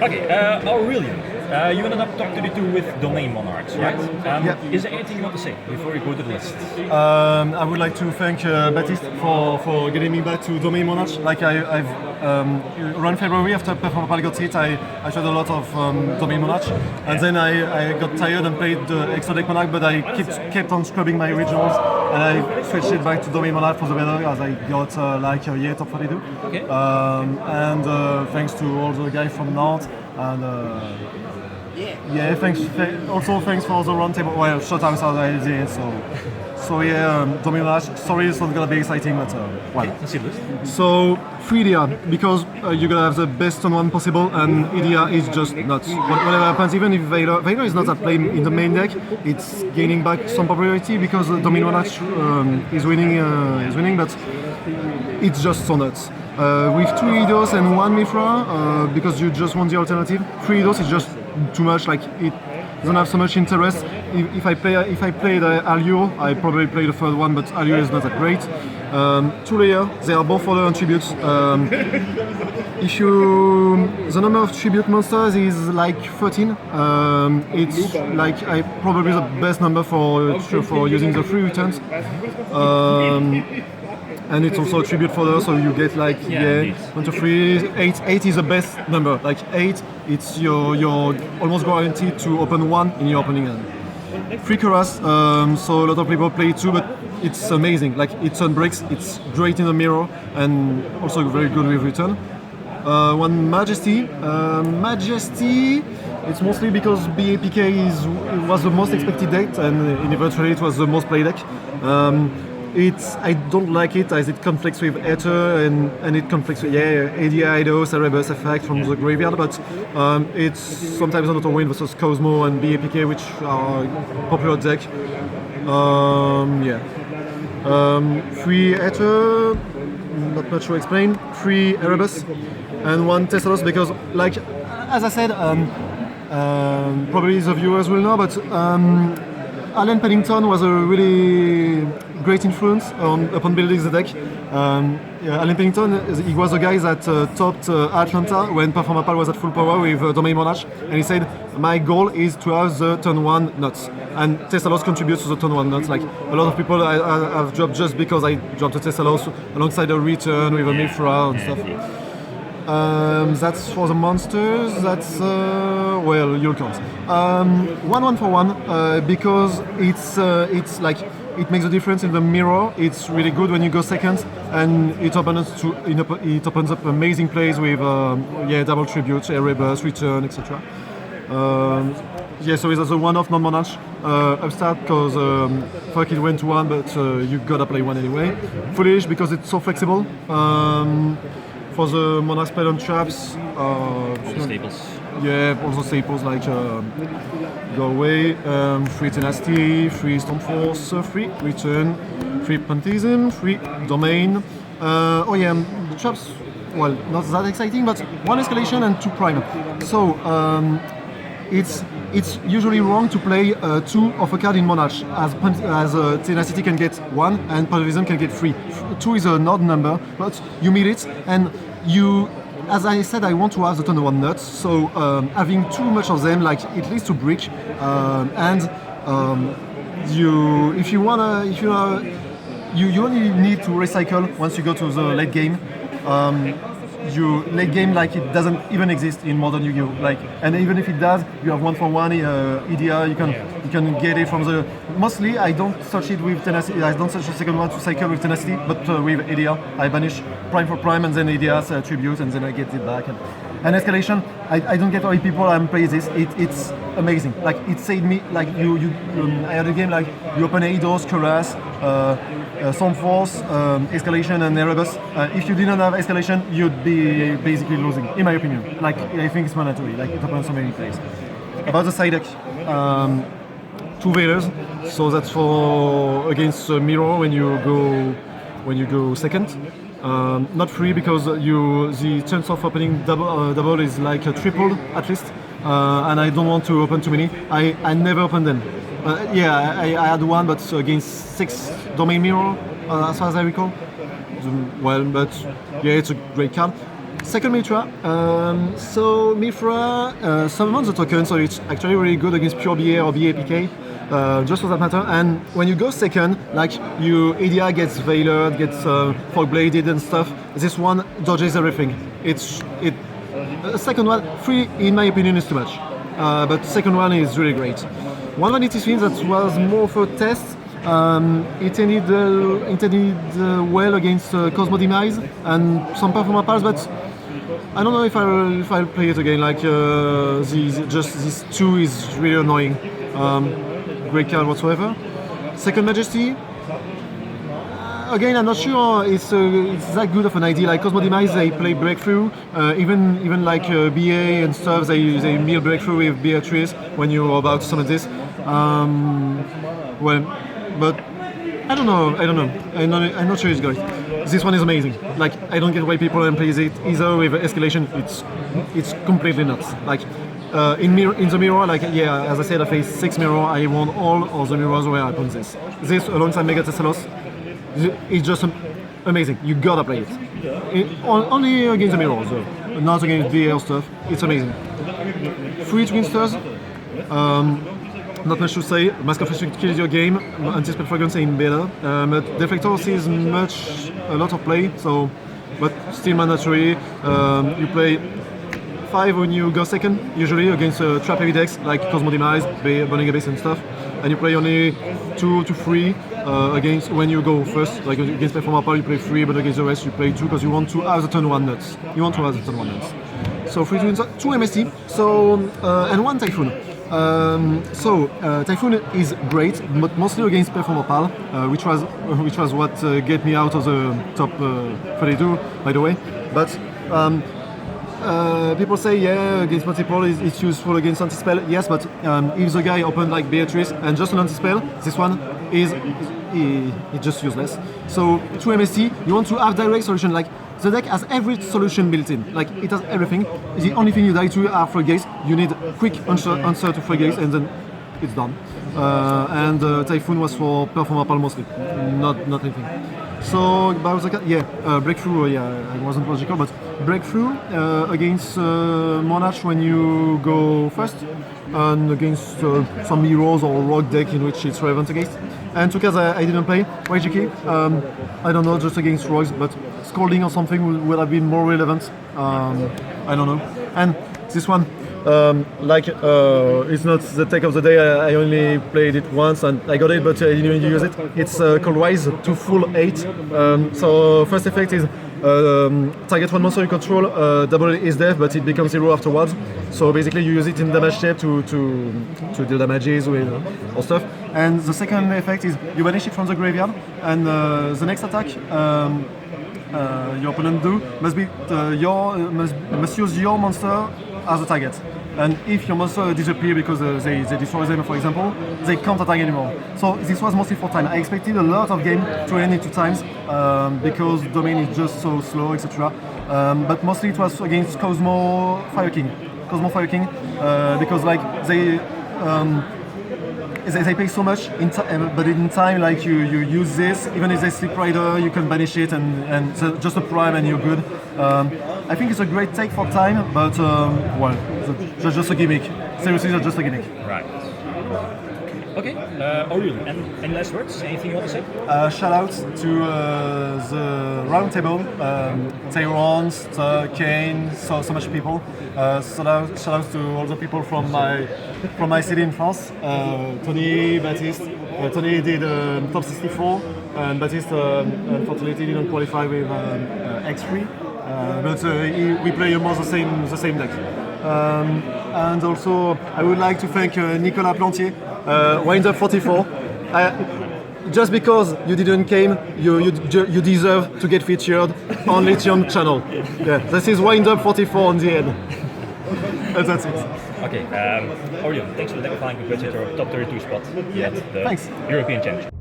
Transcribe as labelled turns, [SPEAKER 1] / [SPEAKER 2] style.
[SPEAKER 1] Okay, Aurélien, you ended up top 32 with Domain Monarchs, right?
[SPEAKER 2] Yeah.
[SPEAKER 1] Is there anything you want to say before we go to the list?
[SPEAKER 2] I would like to thank Baptiste for getting me back to Domain Monarch. Like I've around February after FarfaYGO got hit, I tried a lot of Domain Monarch, and then I got tired and played the Extra Deck Monarch, but I kept on scrubbing my regionals, and I switched it back to Domain Monarch for the better as I got like top 32.
[SPEAKER 1] Okay.
[SPEAKER 2] And thanks to all the guys from Nantes and. Yeah, thanks for the round table. Well, short times are the idea, so yeah, Domain Monarch. Sorry, it's not gonna be exciting, but well.
[SPEAKER 1] Okay, let's see the list.
[SPEAKER 2] So 3 Idia, because you're gonna have the best on one possible, and Idia is just nuts. Whatever happens, even if Vader is not at play in the main deck, it's gaining back some popularity because Domain Monarch is winning, but it's just so nuts. With 2 Eidos and 1 Mithra, because you just want the alternative. 3 Eidos is just too much. Like it doesn't have so much interest. If I play the Alio, I probably play the third one, but Alio is not that great. 2 layer, they are both order and tributes. The number of tribute monsters is like 13. It's like probably the best number for using the 3 returns. And it's also a tribute fodder, so you get like 1, 2, 3, 8. 8 is the best number. Like 8, it's you're almost guaranteed to open 1 in your opening hand. 3 Kuras, so a lot of people play it too, but it's amazing. Like it's on bricks, it's great in the mirror, and also very good with return. 1 Majesty. Majesty. It's mostly because BAPK was the most expected deck, and eventually it was the most played deck. I don't like it as it conflicts with Ether and it conflicts with AD Eidos, Erebus effect from the graveyard, but it's sometimes an auto win versus Cosmo and BAPK, which are popular deck. 3 Ether, not much to explain. 3 Erebus and 1 Thessalos because, like as I said, probably the viewers will know, but Alan Pennington was a really great influence upon building the deck. Alan Pennington, he was the guy that topped Atlanta when FarfaMapal was at full power with Domain Monarch, and he said, my goal is to have the turn 1 nuts. And Thessalos contributes to the turn 1 nuts. Like a lot of people have dropped just because I dropped a Thessalos alongside a return with a Mithra and stuff. That's for the monsters. That's well, you'll count. 1 for 1 because it's like it makes a difference in the mirror. It's really good when you go second, and it opens up amazing plays with double tributes, Erebus, return, etc. So it's a one-off non-monarch upstart because fuck it went to 1, but you gotta play 1 anyway. Foolish because it's so flexible. For the Monarch spell on traps,
[SPEAKER 1] All the staples.
[SPEAKER 2] Yeah, also staples like Go Away, 3 Tenacity, 3 Stormforce, 3 Return, 3 Pantheism, 3 Domain. The traps, well, not that exciting, but 1 Escalation and 2 Prime. So it's usually wrong to play 2 of a card in Monarch, as Tenacity can get 1 and Pantheism can get 3. 2 is an odd number, but you meet it, and as I said, I want to have the turn 1 nuts, so having too much of them, like it leads to brick, you only need to recycle once you go to the late game. You late game, like it doesn't even exist in modern Yu-Gi-Oh! Like, and even if it does, you have 1 for 1 Idia. You can get it from the. Mostly, I don't search it with Tenacity. I don't search the second one to cycle with Tenacity, but with Idia, I banish Prime for Prime and then Idia's tribute, and then I get it back. And Escalation, I don't get why people play this. It's amazing. Like it saved me. Like I had a game like you open Eidos, Kuras, Stormforce, Escalation, and Erebus. If you didn't have Escalation, you'd be basically losing, in my opinion. Like I think it's mandatory. Like it opens so many plays. About the side deck, 2 Veilers. So that's for against Mirror when you go second. Not 3 because the chance of opening double is like tripled at least, and I don't want to open too many. I never open them. I had 1, but against 6 Domain Mirror, as far as I recall. Well, but yeah, it's a great card. Second Mitra. So Mithra summons the token, so it's actually really good against pure BA or BA PK. Just for that matter, and when you go second, like your Edia gets Veilered, gets Fog Bladed and stuff, this one dodges everything. Second one, 3 in my opinion is too much, but second one is really great. One vanity swing that was more for test. It ended well against Cosmo Demise and some performer pals, but I don't know if I'll play it again. Like this 2 is really annoying. Great card whatsoever. Second Majesty. Again, I'm not sure it's that good of an idea. Like Cosmo Demise, they play Breakthrough. Even like BA and stuff, they mill Breakthrough with Beatrice when you're about to summon this. Well, but I don't know. I'm not sure it's good. This one is amazing. Like I don't get why people don't play it either with escalation. It's completely nuts. Like. In the mirror, like yeah, as I said, I face 6 mirror. I won all of the mirrors where I put this. This alongside Mega Tesselos, it's just amazing. You gotta play it. Only against the mirrors, though. Not against BL stuff. It's amazing. 3 Twinsters. Not much to say. Mask of Restrict kills your game. Anti-spell fragrance ain't better. But Deflector sees a lot of play. So, but still mandatory. You play 5 when you go second, usually against trap heavy decks like Cosmo Demise, Burning Abyss and stuff, and you play only 2 to 3 against when you go first. Like against Performer Power you play 3, but against the rest you play 2 because you want to have the turn 1 nuts. So 3 twins, 2 MST, so and 1 Typhoon. Typhoon is great, but mostly against Performer Pal, which was what get me out of the top 32, by the way. But people say, yeah, against multiple it's useful against anti-spell. Yes, but if the guy opened like Beatrice and just an anti-spell, this one is just useless. So 2 MST, you want to have direct solution. Like the deck has every solution built in. Like it has everything. The only thing you die to are floodgates. You need quick answer to floodgates, and then it's done. And Typhoon was for Performer Pal mostly, not anything. So about the Breakthrough, I wasn't logical, but Breakthrough against Monarch when you go first, and against some heroes or rogue deck in which it's relevant against. And 2 cards I didn't play. YGK, I don't know, just against rogues, but Scolding or something would have been more relevant. I don't know. And this one, it's not the tech of the day. I only played it once and I got it, but I didn't use it. It's called Wise to full 8. So first effect is target 1 monster you control, double is death, but it becomes 0 afterwards. So basically you use it in damage shape to deal damages with or stuff. And the second effect is you banish it from the graveyard, and the next attack your opponent must use your monster as a target. And if your monster disappear because they destroy them, for example, they can't attack anymore. So this was mostly for time. I expected a lot of game to end in 2 times because domain is just so slow, etc. But mostly it was against Cosmo Fire King, because like they pay so much, but in time, like you use this, even if they Sleep Rider, you can banish it and just a prime and you're good. I think it's a great take for time, but well, that's just a gimmick. Seriously, that's just a gimmick.
[SPEAKER 1] Right. Okay, Aurélien, and any last words? Anything you want to say?
[SPEAKER 2] Shout out to the round table, Tyrons, Kane, so much people. Shout out to all the people from my city in France. Tony, Baptiste. Tony did top 64, and Baptiste unfortunately didn't qualify with X3. But we play almost the same deck. And also, I would like to thank Nicolas Plantier, Wind Up 44. Just because you didn't came, you deserve to get featured on Lithium channel. Yeah, this is Wind Up 44 on the end. And that's it.
[SPEAKER 1] Okay, Aurélien, thanks for the qualifying. Congratulations to our top 32 spot at the
[SPEAKER 2] Thanks.
[SPEAKER 1] European Championship.